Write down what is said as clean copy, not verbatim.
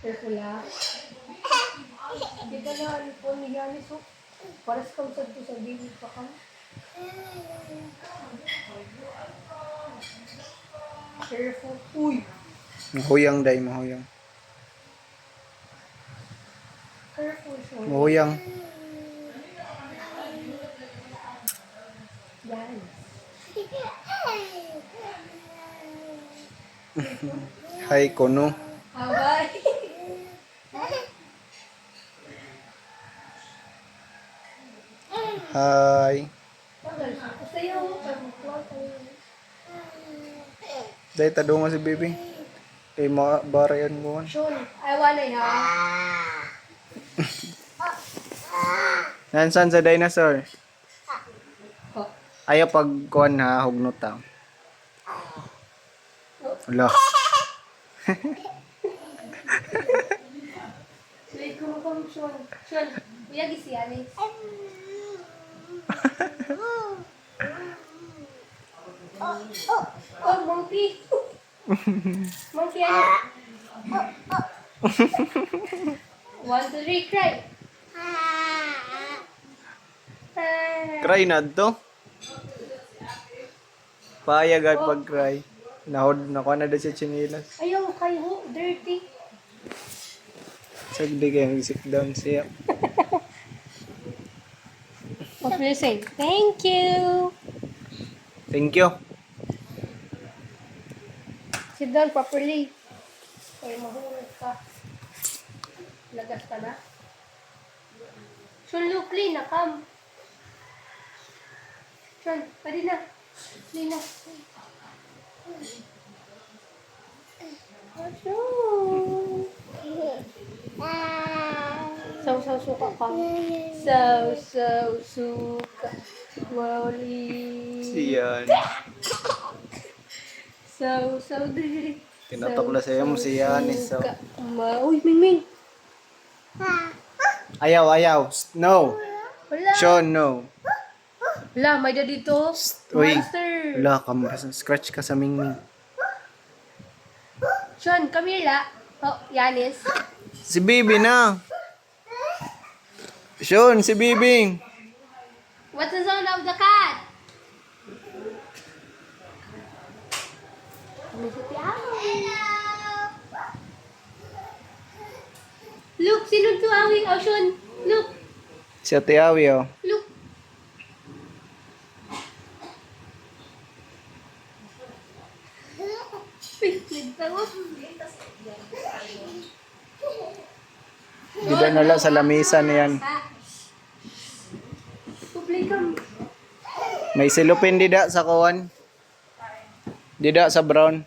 Careful ha. Kita na, ano po ni Yanis, oh. Paras kang sad ko sa baby pa ka. Careful. Uy! Mahuyang day, mahuyang. Careful, siya. Mahuyang. Yanis. Hi, Kono. Abay! Hi. Gusto yung pagmukuha tayo. Day, tado nga si baby. Kay barayan mo. Sean, I wanna ha. Nansan sa dinosaur? Oh. Ayaw pagkuhan ha, hugnot ta. Wala. Wait, kumukong Sean. Sean, kuya gisi Yanis. Oh, monkey. Monkey ano? 1, 2, 3, cry. Cry na to. Payag at pag-cry. Nahod na ko na sa chinilas. Ayaw, kayo, dirty. Sagdi kayo sit down siya. What will you say? Thank you. Thank you. Sit down properly. Ay, mahulog ka. Lagas ka na. Sean, look, clean na, come. Sean, pwede na. Clean na. Saw suka ka. Saw suka. Wali. Siyan. Saw diri. Tinatok na sa'yo mo si Yanis. So. Uy, Mingming. Ayaw. No. Wala. Sean, no. Wala, may da dito. Uy. Monster. Wala ka mo. Scratch ka sa mingming. Sean, Camila. Oh, Yanis. Si Bibi na. Sean, si Bibing. What's the sound of the cat? Hello. Look, sino tuwawing? Oh, Sean. Look. Si Ate Awi, oh. Look. Dida na lang sa lamisa niyan. Publikam. May silupin dida sa kawan. Dida sa brown.